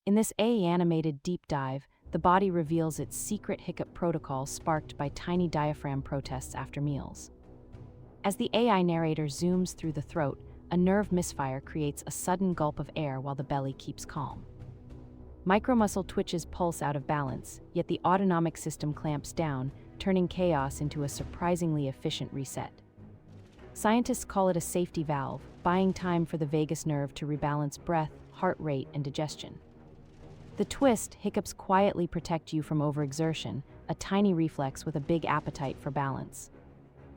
In this AI-animated deep dive, the body reveals its secret hiccup protocol sparked by tiny diaphragm protests after meals. As the AI narrator zooms through the throat, a nerve misfire creates a sudden gulp of air while the belly keeps calm. Micromuscle twitches pulse out of balance, yet the autonomic system clamps down, turning chaos into a surprisingly efficient reset. Scientists call it a safety valve, buying time for the vagus nerve to rebalance breath, heart rate, and digestion. The twist: hiccups quietly protect you from overexertion, a tiny reflex with a big appetite for balance.